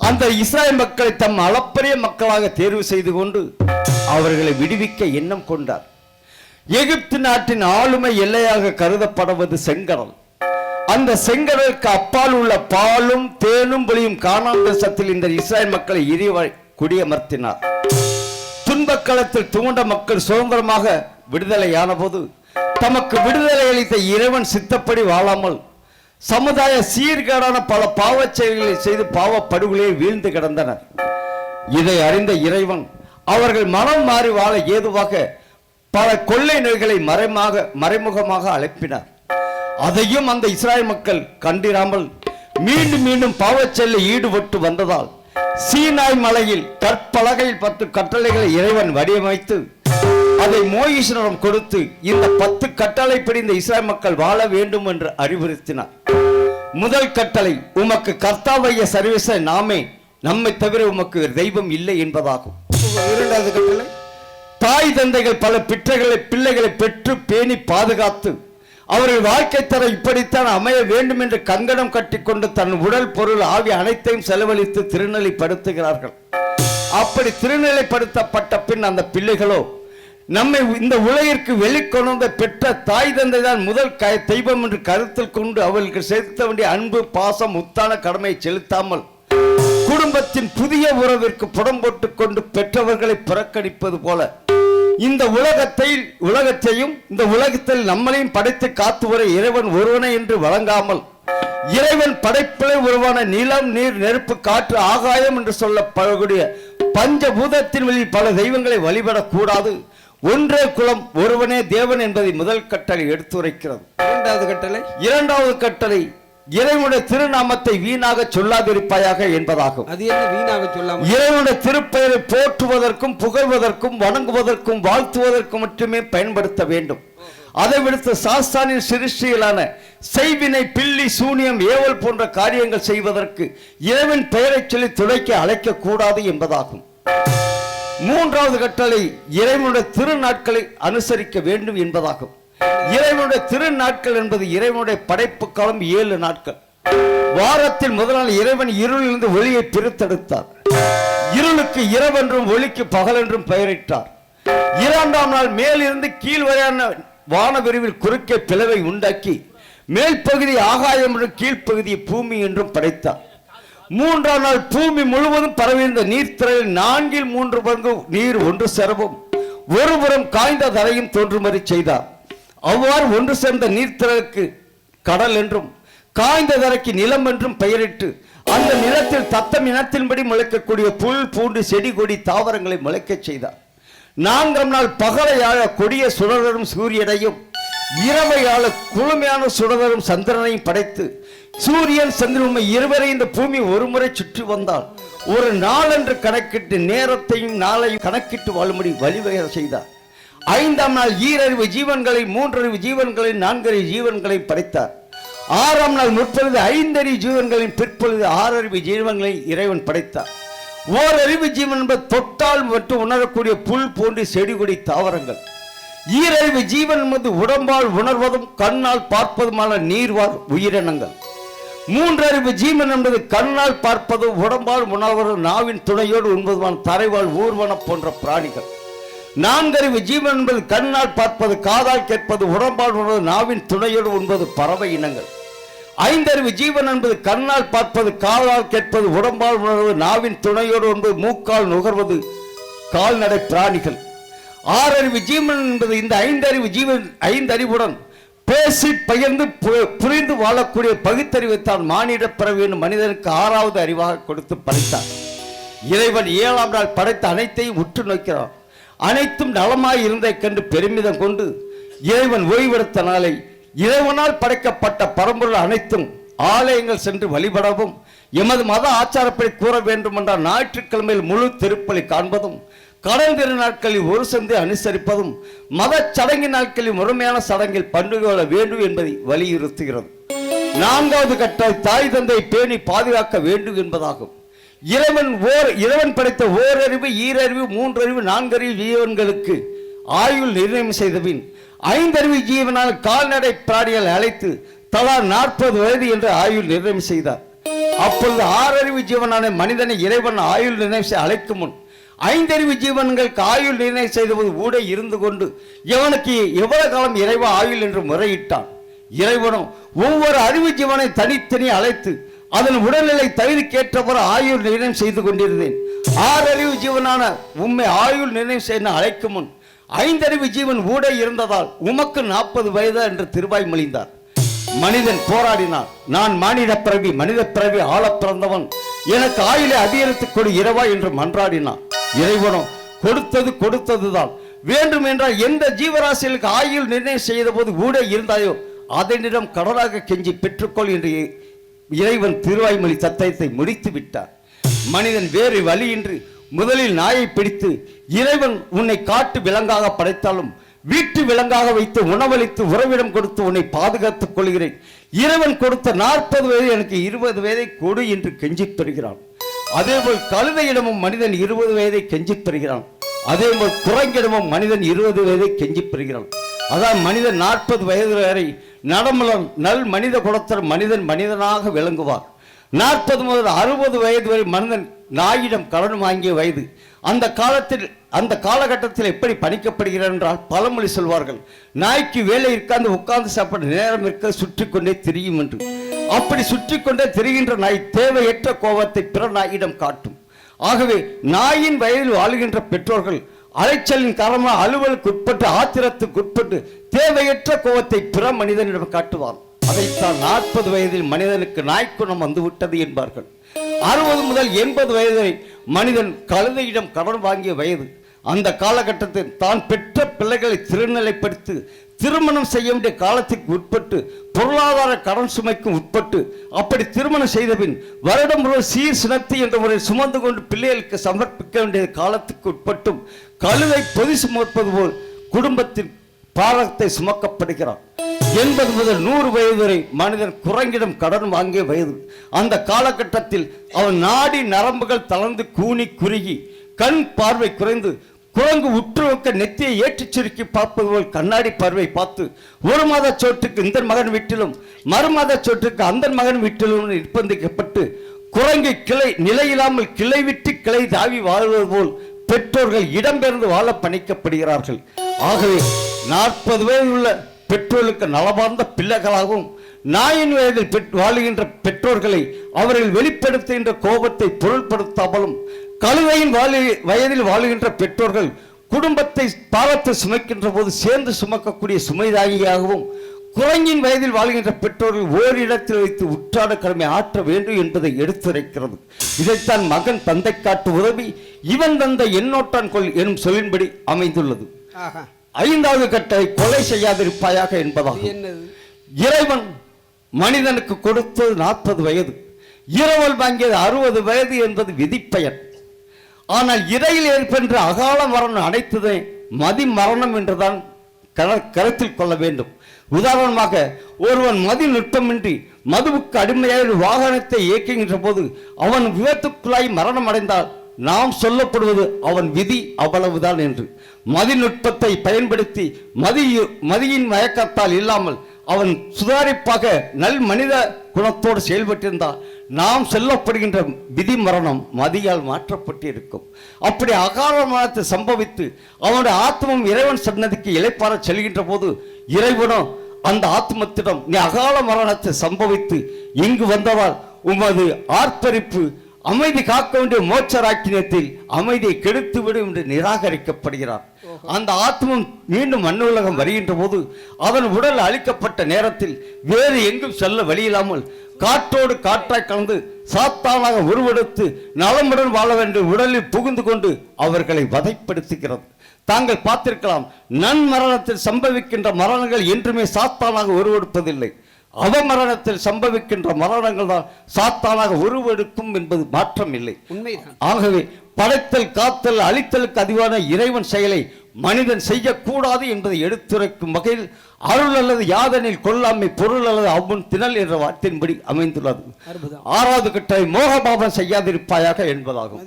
S3: அந்த இஸ்ராயல் மக்களை தம் அளப்பரிய மக்களாக தேர்வு செய்து கொண்டு அவர்களை விடுவிக்க எண்ணம் கொண்டார். எகிப்து நாட்டின் ஆளுமை எல்லையாக கருதப்படுவது செங்கடல். அந்த செங்கடலுக்கு அப்பால் உள்ள பாலும் தேனும் பொழியும் கானான் தேசத்தில் இந்த இஸ்ராயல் மக்களை குடியமர்த்தினார். துன்பக்களத்தில் துவண்ட மக்கள் சுதந்திரமாக விடுதலையான போது தமக்கு விடுதலை அளித்த இறைவன் சித்தப்படி வாழாமல் சமுதாய சீர்கேடான பல பாவச் செயல்களை செய்து பாவப்படுகொலை வீழ்ந்து கிடந்தனர். இதை அறிந்த இறைவன் அவர்கள் மனம் மாறி வாழ ஏதுவாக பல கொள்ளை நோய்களை மறைமுகமாக அழைப்பினார். அதையும் அந்த இஸ்ராயல் மக்கள் கண்டிராமல் மீண்டும் மீண்டும் பாவச்செயலில் ஈடுபட்டு வந்ததால் சீனாய் மலையில் கற்பலகையில் 10 கட்டளைகளை இறைவன் வடிவமைத்து அதை மோயிசனிடம் கொடுத்து இந்த 10 கட்டளைப்படி இந்த இஸ்ராயல் மக்கள் வாழ வேண்டும் என்று அறிவுறுத்தினார். முதல் கட்டளை, உமக்கு கர்த்தாவைய சர்வீச நாமே, நம்மை தவிர உமக்கு தெய்வம் இல்லை என்பதாகும்.
S2: இரண்டாவது கட்டளை,
S3: தாய் தந்தைகள் பல பிள்ளைகளை பெற்று பேணி பாதுகாத்து அவர்கள் வாழ்க்கை தர இப்படித்தான் அமைய வேண்டும் என்று கங்கணம் கட்டிக்கொண்டு தன் உடல் பொருள் ஆவி அனைத்தையும் செலவழித்து திருநிலைப்படுத்துகிறார்கள். அப்படி திருநிலைப்படுத்தப்பட்ட பின் அந்த பிள்ளைகளோ நம்மை இந்த உலகிற்கு வெளிக்கொணர்ந்த பெற்ற தாய் தந்தை தான் முதல் தெய்வம் என்று கருத்தில் கொண்டு அவர்களுக்கு செலுத்த வேண்டிய அன்பு பாசம் முத்தான கடமையை செலுத்தாமல் குடும்பத்தின் புதிய உறவிற்கு புடம் போட்டுக் கொண்டு பெற்றவர்களை புறக்கணிப்பது போல இந்த உலகத்தையும் இந்த உலகத்தில் நம்மளையும் படைத்து காத்து வர இறைவன் ஒருவனை என்று வழங்காமல் இறைவன் படைப்பிலே உருவான நிலம், நீர், நெருப்பு, காற்று, ஆகாயம் என்று சொல்லப்படக்கூடிய பஞ்சபூதத்தின் வழியில் பல தெய்வங்களை வழிபடக்கூடாது. ஒன்றே குலம், ஒருவனே தேவன் என்பதை முதல் கட்டளை எடுத்துரைக்கிறது. இரண்டாவது கட்டளை இறைவனுடைய திருநாமத்தை வீணாக சொல்லாதிருப்பாயாக என்பதாகும்.
S2: அது என்ன வீணாக சொல்லாமல்?
S3: இறைவனுடைய திருப்பெயரை போற்றுவதற்கும் புகழ்வதற்கும் வணங்குவதற்கும் வாழ்த்துவதற்கும் மட்டுமே பயன்படுத்த வேண்டும். அதை விடுத்து சாஸ்தானின் சிருஷ்டிகளான செய்வினை, பில்லி, சூனியம், ஏவல் போன்ற காரியங்கள் செய்வதற்கு இறைவன் பெயரை சொல்லி துடைக்க அழைக்க கூடாது என்பதாகும். மூன்றாவது கட்டளை இறைவனுடைய திருநாட்களை அனுசரிக்க வேண்டும் என்பதாகும். இறைவனுடைய திருநாட்கள் என்பது இறைவனுடைய படைப்பு காலம் 7 நாட்கள். வாரத்தில் முதல் நாள் இறைவன் இருளிலிருந்து ஒளியை பிரித்தெடுத்தார். இருளுக்கு இரவென்றும் ஒளிக்கு பகல் என்றும் பெயரிட்டார். இரண்டாம் நாள் மேலிருந்து கீழ் வரையான வான விரிவில் குறுக்கே பிளவை உண்டாக்கி மேல் பகுதி ஆகாயம் என்றும் கீழ்ப்பகுதியை பூமி என்றும் படைத்தார். மூன்றாம் நாள் பூமி முழுவதும் பரவியிருந்த நீர்த்திரையில் 4/3 நீர் ஒன்று சேரவும் ஒருபுறம் காய்ந்த தரையும் தோன்றுமாறு செய்தார். அவ்வாறு ஒன்று சேர்ந்த நீர்த்திரளுக்கு கடல் என்றும் காய்ந்த தரைக்கு நிலம் என்றும் பெயரிட்டு அந்த நிலத்தில் தத்தம் இனத்தின்படி முளைக்கக்கூடிய புல், பூண்டு, செடி, கொடி, தாவரங்களை முளைக்கச் செய்தார். 4ஆம் நாள் பகலையாழ கொடிய சுடரும் சூரியனையும் இரவையாழ குளுமையான சுடரும் சந்திரனையும் படைத்து சூரியன் சந்திரன் இருவரை இந்த பூமி ஒருமுறை சுற்றி வந்தால் ஒரு நாள் என்று கணக்கிட்டு நேரத்தையும் நாளையும் கணக்கிட்டு வாழும்படி வழிவகை செய்தார். 5ஆம் நாள் ஈரறிவு ஜீவன்களை, 3 அறிவு ஜீவன்களை, 4 அறிவு ஜீவன்களை படைத்தார். 6ஆம் நாள் முற்பொழுது 5 அறிவு ஜீவன்களின், பிற்பொழுது 6 அறிவு ஜீவன்களை இறைவன் படைத்தார். ஓரறிவு ஜீவன் என்பது தொட்டால் மற்றும் உணரக்கூடிய புல், பூண்டு, செடி, கொடி, தாவரங்கள். ஈரறிவு ஜீவன் என்பது உடம்பால் உணர்வதும் கண்ணால் பார்ப்பதுமான நீர்வாழ் உயிரினங்கள். 3 அறிவு ஜீவன் என்பது கண்ணால் பார்ப்பதும் உடம்பால் உணர்வதும் நாவின் துணையோடு உண்பதுமான தரைவாழ் ஊர்வன போன்ற பிராணிகள். 4 அறிவு ஜீவன் என்பது கண்ணால் பார்ப்பது, காதால் கேட்பது, உடம்பால் உணர்வது, நாவின் துணையோடு உண்பது பறவை இனங்கள். 5 அறிவு ஜீவன் என்பது கண்ணால் பார்ப்பது, காதால் கேட்பது, உடம்பால் உணர்வது, நாவின் துணையோடு உண்பது, மூக்கால் நுகர்வது கால்நடை பிராணிகள். 6 அறிவு ஜீவன் என்பது இந்த 5 அறிவு ஜீவன் 5 அறிவுடன் பேசி பகிர்ந்து புரிந்து வாழக்கூடிய பகுத்தறிவைத்தான் மானிட பிறவி மனிதனுக்கு 6வது அறிவாக கொடுத்து படைத்தார். இறைவன் 7ஆம் நாள் படைத்த அனைத்தையும் உற்று நோக்கிறான். அனைத்தும் நலமாய் இருந்தை கண்டு பெருமிதம் கொண்டு இறைவன் ஓய்வெடுத்த நாளை இறைவனால் படைக்கப்பட்ட பரம்பொருள் அனைத்தும் ஆலயங்கள் சென்று வழிபடவும் எமது மத ஆச்சாரப்படி கூற வேண்டும் என்றால் ஞாயிற்றுக்கிழமையில் முழு திருப்பலி காண்பதும், கடல் திருநாட்களில் ஒரு சந்தை அனுசரிப்பதும், மத சடங்கு நாட்களில் முழுமையான சடங்கில் பங்கு கொள்ள வேண்டும் என்பதை வலியுறுத்துகிறது. 4வது கட்டளை தாய் தந்தை பேணி பாதுகாக்க வேண்டும் என்பதாகும். இறைவன் படைத்த ஓரறிவு, ஈரறிவு, 3 அறிவு, 4 அறிவு ஜீவன்களுக்கு ஆயுள் நிர்ணயம் செய்தபின் 5 அறிவு ஜீவனால் கால்நடை பிராணிகளை அழைத்து தலா 40 வயது என்று ஆயுள் நிர்ணயம் செய்தார். அப்பொழுது 6 அறிவு ஜீவனான மனிதனை இறைவன் ஆயுள் நிர்ணயம் செய்ய அழைக்கும் முன் 5 அறிவு ஜீவன்களுக்கு ஆயுள் நிர்ணயம் செய்தபோது கூட இருந்து கொண்டு எவனுக்கு எவ்வளவு காலம் இறைவன் ஆயுள் என்று முறையிட்டான். இறைவனும் ஒவ்வொரு அறிவு ஜீவனை தனித்தனி அழைத்து அதன் உடல்நிலை தகுதிக்கேற்றவரை ஆயுள் நிர்ணயம் செய்து கொண்டிருந்தேன். 6 அறிவு ஜீவனான உம்மை ஆயுள் நிர்ணயம் செய்ய அழைக்கும் முன் 5 அறிவு ஜீவன் ஊட இருந்ததால் உமக்கு 40 வயது என்று திருவாய் மொழிந்தார். மனிதன் போராடினான். நான் மானிட பிறவி, மனித பிறவி ஆள பிறந்தவன், எனக்கு ஆயுளை அதிகரித்துக் கொடு இரவா என்று மன்றாடினான். இறைவனும் கொடுத்ததுதான். வேண்டும் என்றால் எந்த ஜீவராசிகளுக்கு ஆயுள் நிர்ணயம் செய்த போது ஊட இருந்தாயோ அதனிடம் கடலாக கெஞ்சி பெற்றுக்கொள் என்று இறைவன் திருவாய்மொழி சத்தியத்தை முடித்து விட்டார். மனிதன் வேறு வழியின்றி முதலில் நாயை பிடித்து இறைவன் உன்னை காட்டு விலங்காக படைத்தாலும் வீட்டு விலங்காக வைத்து உணவளித்து உறவிடம் கொடுத்து உன்னை பாதுகாத்துக் கொள்கிறேன். இறைவன் கொடுத்த 40 வயது எனக்கு 20 வயதை கொடு என்று கெஞ்சிப் பெறுகிறான். அதேபோல் கழுதையிடமும் மனிதன் 20 வயதை கெஞ்சிப் பெறுகிறான். அதேபோல் குரங்கிடமும் மனிதன் 20 வயதை கெஞ்சிப் பெறுகிறான். அதான் மனிதன் 40 வயது வரை நடமலம் நல் மனித குலத்தர் மனிதன் மனிதனாக விளங்குவார். 40 முதல் 60 வயது வரை மனிதன் நாயிடம் கடன் வாங்கிய வயது. அந்த காலகட்டத்தில் எப்படி பணிக்கப்படுகிறார் என்றால் பழமொழி சொல்வார்கள், நாய்க்கு வேலை இருக்காந்து உட்கார்ந்து சாப்பிட நேரம் இருக்க சுற்றி கொண்டே திரியும் என்று. அப்படி சுற்றி கொண்டே திரிகின்ற நாய் தேவையற்ற கோபத்தை பிற நாயிடம் காட்டும். ஆகவே நாயின் வயதில் வாழுகின்ற பெற்றோர்கள் அலைச்சலின் காரணமாக அலுவலுக்கு உட்பட்டு ஆத்திரத்துக்கு உட்பட்டு தேவையற்ற கோபத்தை பிற மனிதனிடம் காட்டுவார். அதைத்தான் 40 வயதில் மனிதனுக்கு நாய்க்குணம் வந்துவிட்டது என்பார்கள். 60 முதல் 80 வயது வரை மனிதன் கழுதையிடம் கடன் வாங்கிய வயது. அந்த காலகட்டத்தில் தான் பெற்ற பிள்ளைகளை திருநிலைப்படுத்தி திருமணம் செய்ய வேண்டிய காலத்துக்கு உட்பட்டு பொருளாதார கடன் சுமைக்கும் உட்பட்டு அப்படி திருமணம் செய்த பின் வருடம் முழுவதும் சீர் சினத்தி என்ற முறை சுமந்து கொண்டு பிள்ளைகளுக்கு சமர்ப்பிக்க வேண்டிய காலத்துக்கு உட்பட்டும் கழுதை பொதி சுமப்பது போல் குடும்பத்தின் பாரத்தை சுமக்கப்படுகிறார். 80 முதல் 100 வயது வரை மனிதன் குரங்கிடம் கடன் வாங்கிய வயது. அந்த காலகட்டத்தில் அவன் நாடி நரம்புகள் தளர்ந்து கூனி குறுகி கண் பார்வை குறைந்து குரங்கு உற்று நோக்க நெத்தியை ஏற்றிச் சுருக்கி பார்ப்பது போல் கண்ணாடி பார்வை பார்த்து ஒரு மாத சோற்றுக்கு இந்த மகன் வீட்டிலும் மறுமாத சோற்றுக்கு அந்த மகன் வீட்டிலும் நிர்பந்திக்கப்பட்டு குரங்கு கிளை நிலையில்லாமல் கிளை விட்டு கிளை தாவி வாழ்வது போல் பெற்றோர்கள் இடம்பெயர்ந்து வாழ பணிக்கப்படுகிறார்கள். ஆகவே 40 வயது உள்ள பெற்றோர்களுக்கு நலமார்ந்த பிள்ளைகளாகவும் நாயின் வயதில் வாழுகின்ற பெற்றோர்களை அவர்கள் வெளிப்படுத்துகின்ற கோபத்தை பொருள்படுத்தாமலும் கழுதையின் வயதில் வாழுகின்ற பெற்றோர்கள் குடும்பத்தை பாரத்தை சுமைக்கின்ற போது சேர்ந்து சுமக்கக்கூடிய சுமைதாகியாகவும் குரங்கின் வயதில் வாழ்கின்ற பெற்றோர்கள் ஓரிடத்தில் வைத்து உற்றாட கடமை ஆற்ற வேண்டும் என்பதை எடுத்துரைக்கிறது. இதைத்தான் மகன் தந்தை காட்டு உதவி இவன் தந்தை என்னோட்டான் கொள் எனும் சொல்லின்படி அமைந்துள்ளது. 5வது கட்டளை கொலை செய்யாதிருப்பாயாக என்பதாகும். இறைவன் மனிதனுக்கு கொடுத்தது 40 வயது, இரவல் வாங்கியது 60 வயது என்பது விதிப்பயன். ஆனால் இறையில் ஏற்பென்ற அகால மரணம் அனைத்ததை மதி மரணம் என்றுதான் கருத்தில் கொள்ள வேண்டும். உதாரணமாக ஒருவன் மதி நுட்பமின்றி மதுவுக்கு அடிமையாக வாகனத்தை இயக்குகின்ற போது அவன் விபத்துக்குள்ளாய் மரணம் அடைந்தால் நாம் சொல்லப்படுவது அவன் விதி அவ்வளவுதான் என்று. மதிநுட்பத்தை பயன்படுத்தி மதியின் மயக்கத்தால் இல்லாமல் அவன் சுதாரிப்பாக நல் மனித குணத்தோடு செயல்பட்டிருந்தால் நாம் சொல்லப்படுகின்ற விதி மரணம் மதியால் மாற்றப்பட்டிருக்கும். அப்படி அகால மரணத்தை சம்பவித்து அவனுடைய ஆத்மம் இறைவன் சன்னதிக்கு இளைப்பாற செல்கின்ற போது இறைவனோ அந்த ஆத்மத்திடம் நீ அகால மரணத்தை சம்பவித்து இங்கு வந்ததால் உமது ஆர்ப்பரிப்பு அமைதி காக்க வேண்டிய மோட்சராக்கினத்தில் அமைதியை கெடுத்துவிடும் என்று நிராகரிக்கப்படுகிறார். அந்த ஆத்மம் மீண்டும் மண்ணுலகம் வருகின்ற போது அவன் உடல் அழிக்கப்பட்ட நேரத்தில் வேறு எங்கும் செல்ல வழியில்லாமல் காற்றோடு காற்றாய் கலந்து சாத்தானாக உருவெடுத்து நலமுடன் வாழ வேண்டும் உடலில் புகுந்து கொண்டு அவர்களை வதைப்படுத்துகிறது. தாங்கள் பார்த்திருக்கலாம், நன்மரணத்தில் சம்பவிக்கின்ற மரணங்கள் என்றுமே சாத்தானாக உருவெடுப்பதில்லை. அவமரணத்தில் சம்பவிக்கின்ற மரணங்கள் தான் சாத்தானாக உருவெடுக்கும் என்பது மாற்றம் இல்லை. ஆகவே படைத்தல் காத்தல் அழித்தலுக்கு அதிவான இறைவன் செயலை மனிதன் செய்யக்கூடாது என்பதை எடுத்துரைக்கும் வகையில் அருள் அல்லது யாதனில் கொல்லாமை பொருள் அல்லது அவ்வுன் திணல் என்ற வார்த்தையின்படி அமைந்துள்ளது. 6வது கட்டளை மோகபாவம் செய்யாதிருப்பாயாக என்பதாகும்.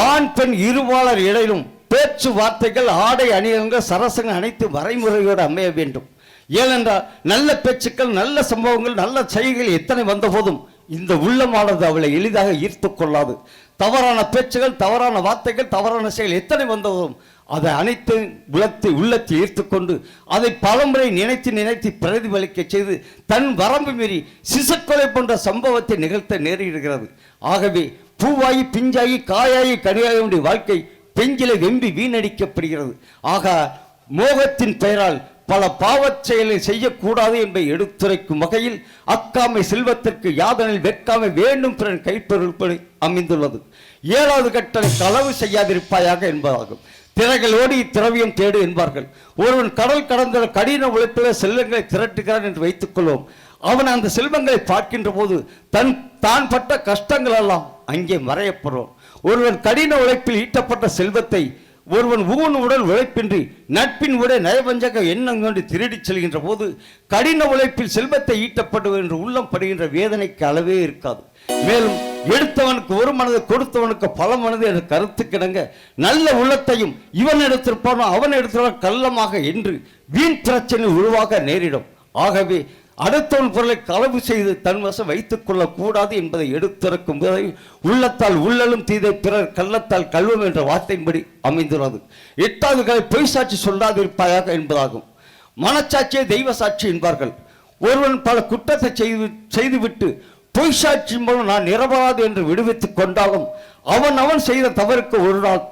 S3: ஆண் பெண் இருபாலர் இடையிலும் பேச்சு வார்த்தைகள் ஆடை அணியங்கள் சரசங்கள் அனைத்து வரைமுறையோடு அமைய வேண்டும். ஏனென்றால் நல்ல பேச்சுக்கள் நல்ல சம்பவங்கள் நல்ல செய்கைகள் எத்தனை வந்த போதும் இந்த உள்ளமானது அவளை எளிதாக ஈர்த்து கொள்ளாது. தவறான பேச்சுகள் தவறான வார்த்தைகள் தவறான செயல் எத்தனை வந்ததும் அதை அனைத்து உள்ளத்தை ஈர்த்து கொண்டு அதை பலமுறை நினைத்து பிரதிபலிக்க செய்து தன் வரம்பு மீறி சிசுக்கொலை போன்ற சம்பவத்தை நிகழ்த்த நேரிடுகிறது. ஆகவே பூவாயி பிஞ்சாயி காயாயி கனியாக வேண்டிய வாழ்க்கை பெஞ்சிலை வெம்பி வீணடிக்கப்படுகிறது. ஆக மோகத்தின் பெயரால் பல பாவச் செயலை செய்யக்கூடாது என்பதை எடுத்துரைக்கும் வகையில் அக்காமை செல்வத்திற்கு யாதனில் வெட்காமை வேண்டும் பிறன் கைப்பொருள்படி அமைந்துள்ளது. 7வது கட்டளை களவு செய்யாதிருப்பாயாக என்பதாகும். திரைகளோடு இத்திரவியம் தேடு என்பார்கள். ஒருவன் கடல் கடந்த கடின உழைப்பில் செல்வங்களை திரட்டுகிறான் என்று வைத்துக் கொள்வோம். அவன் அந்த செல்வங்களை பார்க்கின்ற போது தான் பட்ட கஷ்டங்கள் எல்லாம் அங்கே மறையப்படுவோம். ஒருவன் கடின உழைப்பில் ஈட்டப்பட்ட செல்வத்தை ஒருவன் உடல் உழைப்பின்றி நட்பின் உடைய நயவஞ்சக எண்ணம் கொண்டு திருடி செல்கின்ற போது கடின உழைப்பில் செல்வத்தை ஈட்டப்படுவது என்று உள்ளம் படுகின்ற வேதனைக்கு அளவே இருக்காது. மேலும் எடுத்தவனுக்கு ஒரு மனது கொடுத்தவனுக்கு பல மனது என்ற கருத்து கிடங்க நல்ல உள்ளத்தையும் இவன் எடுத்திருப்பானோ அவன் எடுத்திருப்பான் கள்ளமாக என்று வீண் பிரச்சனை உருவாக நேரிடும். ஆகவே அடுத்தவன் பொருளை களவு செய்து தன் வசம் வைத்துக் கொள்ளக்கூடாது என்பதை எடுத்திருக்கும் உள்ளத்தால் உள்ளலும் தீதை பிறர் கள்ளத்தால் கல்வம் என்ற வார்த்தையின்படி அமைந்துள்ளது. 8வது கலை பொய் சாட்சி சொல்லாதிருப்பாயாக என்பதாகும். மனச்சாட்சியை தெய்வ சாட்சி என்பார்கள். ஒருவன் பல குற்றத்தை செய்துவிட்டு பொய் சாட்சி மூலம் நான் நிரபராது என்று விடுவித்துக் கொண்டாலும் அவன் செய்த தவறுக்கு ஒரு நாள்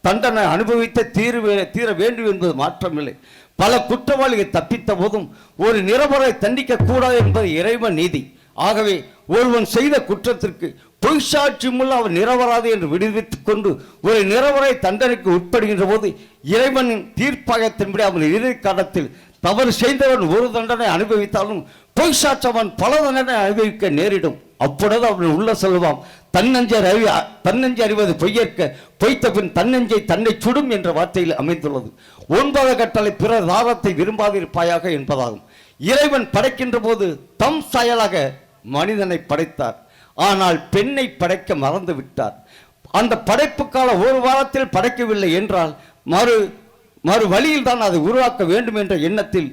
S3: தண்டனை அனுபவித்த தீர வேண்டும் என்பது மாற்றமில்லை. பல குற்றவாளிகள் தப்பித்த போதும் ஒரு நிரபரை தண்டிக்க கூடாது என்பது இறைவன் நீதி. ஆகவே ஒருவன் செய்த குற்றத்திற்கு பொய் சாட்சி மூலம் அவன் நிரபராது என்று விடுவித்துக் கொண்டு ஒரு நிரபரை தண்டனைக்கு உட்படுகின்ற போது இறைவனின் தீர்ப்பாயத்தின்படி அவன் இறுதி காலத்தில் தவறு செய்தவன் ஒரு தண்டனை அனுபவித்தாலும் பொய் சாட்சவன் பல தண்டனை அனுபவிக்க நேரிடும். அப்பொழுது அவன் உள்ள சொல்வான், தன்னஞ்சை அறிவது பொய்யற்க, பொய்த்த பின் தன்னஞ்சை தன்னை சுடும் என்ற வார்த்தையில் அமைந்துள்ளது. 9வது கட்டளை பிறர் தாரத்தை விரும்பாதிருப்பாயாக என்பதாகும். இறைவன் படைக்கின்ற போது தம் சாயலாக மனிதனை படைத்தார். ஆனால் பெண்ணை படைக்க மறந்து விட்டார். அந்த படைப்பு கால ஒரு வாரத்தில் படைக்கவில்லை என்றால் மறு வழியில் தான் அதை உருவாக்க வேண்டும் என்ற எண்ணத்தில்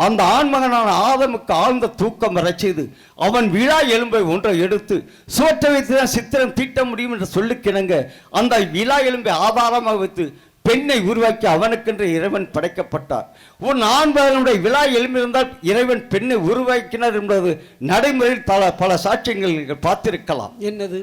S3: அந்த ஆண்மகனான ஆதமுக்கு ஆழ்ந்த தூக்கம் வரச் செய்து அவன் விழா எலும்பை ஒன்றை எடுத்து சுவற்றை வைத்துதான் சித்திரம் தீட்ட முடியும் என்று சொல்லுக்கிணங்க அந்த விழா எலும்பை ஆதாரமாக வைத்து பெண்ணை உருவாக்கி அவனுக்கென்று இறைவன் படைக்கப்பட்டார். உன் ஆண்மகனுடைய விழா எலும்பிருந்தால் இறைவன் பெண்ணை உருவாக்கினார் என்பது நடைமுறையில் பல சாட்சியங்கள் நீங்கள் பார்த்திருக்கலாம்.
S2: என்னது?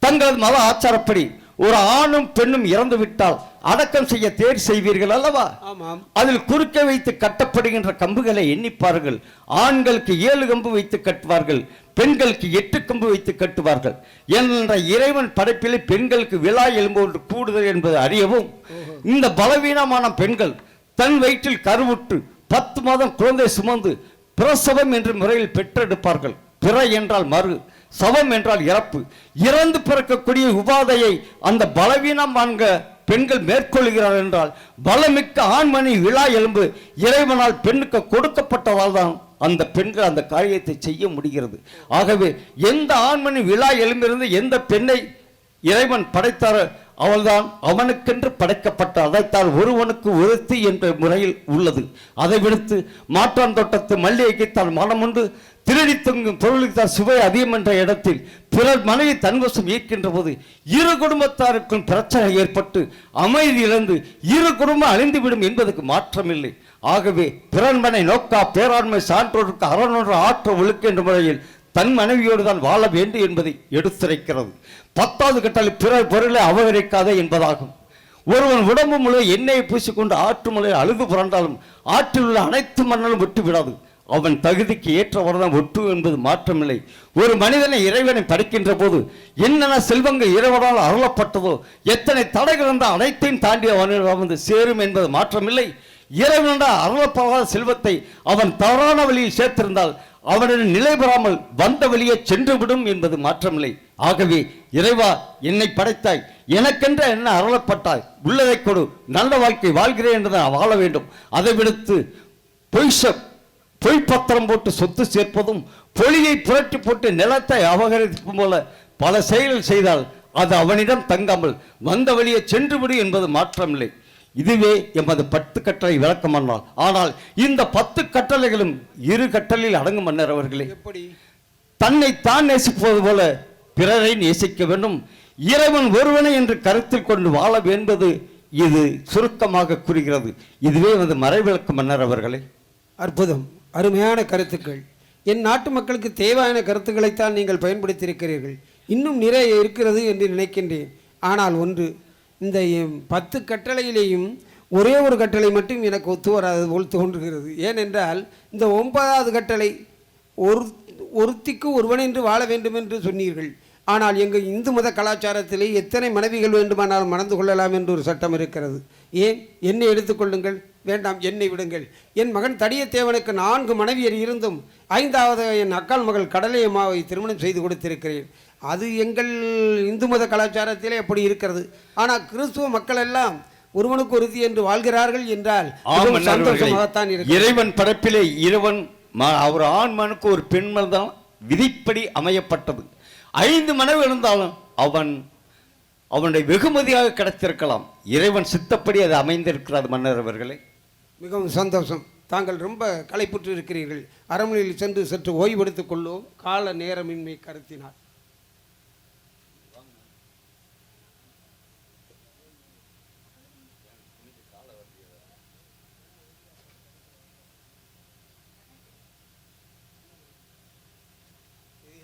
S3: தங்களது மத ஆச்சாரப்படி ஒரு ஆணும் பெண்ணும் இறந்து விட்டால் அடக்கம் செய்ய தேர் செய்வீர்கள் அல்லவா?
S2: ஆமாம்.
S3: அதில் குறுக்க வைத்து கட்டப்படுகின்ற கம்புகளை எண்ணிப்பார்கள். ஆண்களுக்கு 7 கம்பு வைத்து கட்டுவார்கள், பெண்களுக்கு 8 கம்பு வைத்து கட்டுவார்கள் என்ற இறைவன் படைப்பிலே பெண்களுக்கு விழா எலும்பு ஒன்று கூடுதல் என்பது அறியவும் இந்த பலவீனமான பெண்கள் தன் வயிற்றில் கருவுற்று 10 மாதம் குழந்தை சுமந்து பிரசவம் என்ற முறையில் பெற்றெடுப்பார்கள். பிற என்றால் மறு, சவம் என்றால் இறப்பு. இறந்து பிறக்கக்கூடிய உபாதையை அந்த பலவீனமான பெண்கள் மேற்கொள்கிறார் என்றால் பலமிக்க ஆண்மணி விழா எலும்பு இறைவனால் பெண்ணுக்கு கொடுக்கப்பட்டதால் தான் அந்த பெண்கள் அந்த காரியத்தை செய்ய முடிகிறது. ஆகவே எந்த ஆண்மணி விழா எலும்பிலிருந்து எந்த பெண்ணை இறைவன் படைத்தாரோ அவள்தான் அவனுக்கென்று படைக்கப்பட்ட, அதைத்தான் ஒருவனுக்கு ஒருத்தி என்ற முறையில் உள்ளது. அதை விடுத்து மாற்றான் தோட்டத்து மல்லிகைக்கு தான் மனமுண்டு திருடி தொங்கும் பொருளுக்கு தான் சுவை அதிகம் என்ற இடத்தில் பிறர் மனைவி தன்வசம் ஈர்க்கின்ற போது இரு குடும்பத்தாருக்கும் பிரச்சனை ஏற்பட்டு அமைதி இழந்து இரு குடும்பம் அழிந்துவிடும் என்பதற்கு மாற்றமில்லை. ஆகவே பிறன்மனை நோக்கா பேராண்மை சான்றோருக்கு அறநொன்று ஆற்ற ஒழுக்க என்ற முறையில் தன் மனைவியோடு தான் வாழ வேண்டும் என்பதை எடுத்துரைக்கிறது. 10வது கட்டளை பிறர் பொருளை அபகரிக்காதே என்பதாகும். ஒருவன் உடம்பு முழு எண்ணெயை பூசிக்கொண்டு ஆற்று மலையில் அழுது புரண்டாலும் ஆற்றில் உள்ள அனைத்து மண்ணலும் விட்டு விடாது. அவன் தகுதிக்கு ஏற்றவர்தான் ஒட்டு என்பது மாற்றமில்லை. ஒரு மனிதனை இறைவனை படைக்கின்ற போது என்னென்ன செல்வங்கள் இறைவனால் அருளப்பட்டதோ, எத்தனை தடைகள் இருந்தால் அனைத்தையும் தாண்டி அவனிடம் வந்து சேரும் என்பது மாற்றமில்லை. இறைவனால் அருளப்படாத செல்வத்தை அவன் தவறான வழியில் சேர்த்திருந்தால் அவனின் நிலை பெறாமல் வந்த வழியே சென்றுவிடும் என்பது மாற்றமில்லை. ஆகவே இறைவா, என்னை படைத்தாய், எனக்கென்ற என்ன அருளப்பட்டாய், உள்ளதை கொடு, நல்ல வாழ்க்கை வாழ்கிறேன் என்று நான் வாழ வேண்டும். அதை விடுத்து பொய் பத்திரம் போட்டு சொத்து சேர்ப்பதும் பொலியை புரட்டி போட்டு நிலத்தை அபகரிக்கும் போல பல செயல்கள் செய்தால் அது அவனிடம் தங்காமல் வந்த வழியே சென்றுவிடும் என்பது மாற்றமில்லை. இதுவே எமது 10 கட்டளை விளக்கம் அண்ணால். ஆனால் இந்த 10 கட்டளைகளும் 2 கட்டளையில் அடங்கும் மன்னர் அவர்களே.
S2: எப்படி? தன்னை
S3: தான் நேசிப்பது போல பிறரை நேசிக்க வேண்டும், இறைவன் ஒருவனை என்று கருத்தில் கொண்டு வாழ என்பது இது சுருக்கமாக கூறுகிறது. இதுவே வந்து மறைவிளக்கு மன்னர் அவர்களே.
S2: அற்புதம், அருமையான கருத்துக்கள். என் நாட்டு மக்களுக்கு தேவையான கருத்துக்களைத்தான் நீங்கள் பயன்படுத்தியிருக்கிறீர்கள். இன்னும் நிறைய இருக்கிறது என்று நினைக்கின்றேன். ஆனால் ஒன்று, இந்த 10 கட்டளையிலேயும் ஒரே ஒரு கட்டளை மட்டும் எனக்கு ஒத்து வராது போல் தோன்றுகிறது. ஏனென்றால் இந்த 9வது கட்டளை ஒருத்திக்கு ஒருவன் என்று வாழ வேண்டும் என்று சொன்னீர்கள். ஆனால் எங்கள் இந்து மத கலாச்சாரத்திலே எத்தனை மனைவிகள் வேண்டுமானால் மணந்து கொள்ளலாம் என்று ஒரு சட்டம் இருக்கிறது. ஏன் என்னை எடுத்துக்கொள்ளுங்கள், வேண்டாம் என்னை விடுங்கள். என் மகன் தடியத்தேவனுக்கு 4 மனைவியர் இருந்தும் 5வது என் அக்கால் மகள் கடலையம்மாவை திருமணம் செய்து கொடுத்திருக்கிறேன். அது எங்கள் இந்து மத கலாச்சாரத்திலே அப்படி இருக்கிறது. ஆனால் கிறிஸ்துவ மக்கள் எல்லாம் ஒருவனுக்கு ஒருத்தி என்று வாழ்கிறார்கள் என்றால் சந்தோஷமாகத்தான் இருக்கு.
S3: இறைவன் படைப்பிலே இறைவன் ஒரு ஆண்மனுக்கு ஒரு பெண்மன் தான் விதிப்படி அமையப்பட்டது. 5 மனைவி இருந்தாலும் அவனுடைய வெகுமதியாக கிடைத்திருக்கலாம். இறைவன் சித்தப்படி அது அமைந்திருக்கிறது மன்னர் அவர்களே.
S2: மிகவும் சந்தோஷம். தாங்கள் ரொம்ப களைப்புற்று இருக்கிறீர்கள். அரண்மனையில் சென்று சற்று ஓய்வெடுத்துக் கொள்ளும். கால நேரமின்மை கருத்தினார்.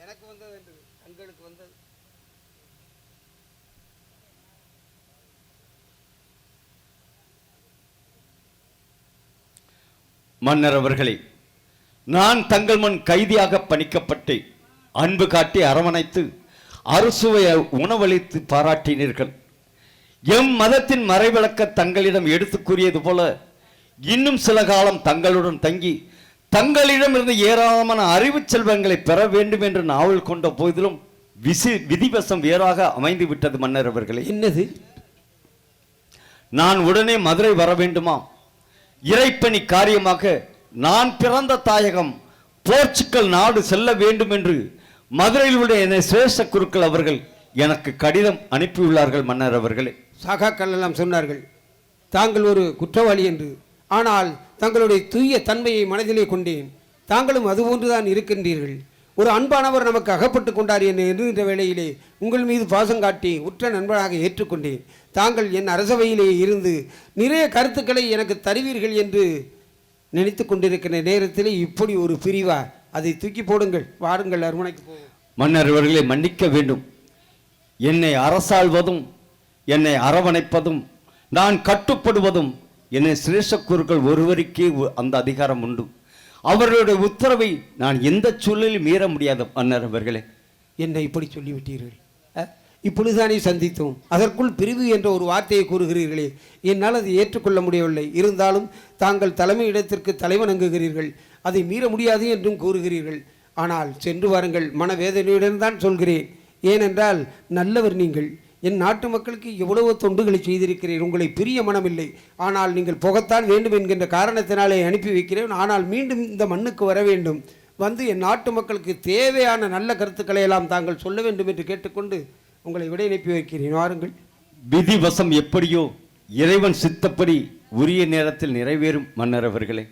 S2: எனக்கு வந்தது என்று தங்களுக்கு வந்தது.
S3: மன்னர் அவர்களே, நான் தங்கள் முன் கைதியாக பணிக்கப்பட்டு அன்பு காட்டி அரவணைத்து அறுசுவை உணவளித்து பாராட்டினீர்கள். எம் மதத்தின் மறைவிளக்க தங்களிடம் எடுத்து கூறியது போல இன்னும் சில காலம் தங்களுடன் தங்கி தங்களிடமிருந்து ஏராளமான அறிவு செல்வங்களை பெற வேண்டும் என்று நாவல் கொண்ட போதிலும் விதிவசம் வேறாக அமைந்து விட்டது மன்னர் அவர்களே.
S2: என்னது?
S3: நான் உடனே மதுரை வர வேண்டுமா? இறைப்பணி காரியமாக நான் பிறந்த தாயகம் போர்ச்சுக்கல் நாடு செல்ல வேண்டும் என்று மதுரையில் உள்ள என்னை சிரேஷ்ட குருக்கள் அவர்கள் எனக்கு கடிதம் அனுப்பியுள்ளார்கள் மன்னர் அவர்களே.
S2: சாகாக்கள் எல்லாம் சொன்னார்கள் தாங்கள் ஒரு குற்றவாளி என்று. ஆனால் தங்களுடைய தூய தன்மையை மனதிலே கொண்டேன். தாங்களும் அதுபோன்றுதான் இருக்கின்றீர்கள். ஒரு அன்பானவர் நமக்கு அகப்பட்டு கொண்டார் என்று எண்ணுகின்ற வேளையிலே உங்கள் மீது பாசம் காட்டி உற்ற நண்பனாக ஏற்றுக்கொண்டேன். தாங்கள் என் அரசவையிலே இருந்து நிறைய கருத்துக்களை எனக்கு தருவீர்கள் என்று நினைத்து கொண்டிருக்கிற நேரத்திலே இப்படி ஒரு பிரிவா? அதை தூக்கி போடுங்கள், வாருங்கள் அரண்மனைக்கு போவோம்.
S3: மன்னர் அவர்களை மன்னிக்க வேண்டும். என்னை அரசாள்வதும் என்னை அரவணைப்பதும் நான் கட்டுப்படுவதும் என்னை சிரேஷ்ட குருக்கள் ஒருவருக்கே அந்த அதிகாரம் உண்டு. அவர்களுடைய உத்தரவை நான் எந்த சூழலில் மீற முடியாது மன்னர் அவர்களே.
S2: என்னை இப்படி சொல்லிவிட்டீர்கள். இப்பொழுதுதானே சந்தித்தோம், அதற்குள் பிரிவு என்ற ஒரு வார்த்தையை கூறுகிறீர்களே, என்னால் அதை ஏற்றுக்கொள்ள முடியவில்லை. இருந்தாலும் தாங்கள் தலைமையிடத்திற்கு தலைவணங்குகிறீர்கள், அதை மீற முடியாது என்றும் கூறுகிறீர்கள். ஆனால் சென்று வாருங்கள், மனவேதனையுடன் தான் சொல்கிறேன். ஏனென்றால் நல்லவர் நீங்கள். என் நாட்டு மக்களுக்கு எவ்வளவோ தொண்டுகளை செய்திருக்கிறேன். உங்களை பிரிய மனமில்லை. ஆனால் நீங்கள் போகத்தான் வேண்டும் என்கின்ற காரணத்தினாலே அனுப்பி வைக்கிறேன். ஆனால் மீண்டும் இந்த மண்ணுக்கு வர வேண்டும், வந்து என் நாட்டு மக்களுக்கு தேவையான நல்ல கருத்துக்களை எல்லாம் தாங்கள் சொல்ல வேண்டும் என்று கேட்டுக்கொண்டு உங்களை விட அனுப்பி வைக்கிறேன். வாருங்கள்.
S3: விதிவசம் எப்படியோ இறைவன் சித்தப்படி உரிய நேரத்தில் நிறைவேறும் மன்னர் அவர்களே.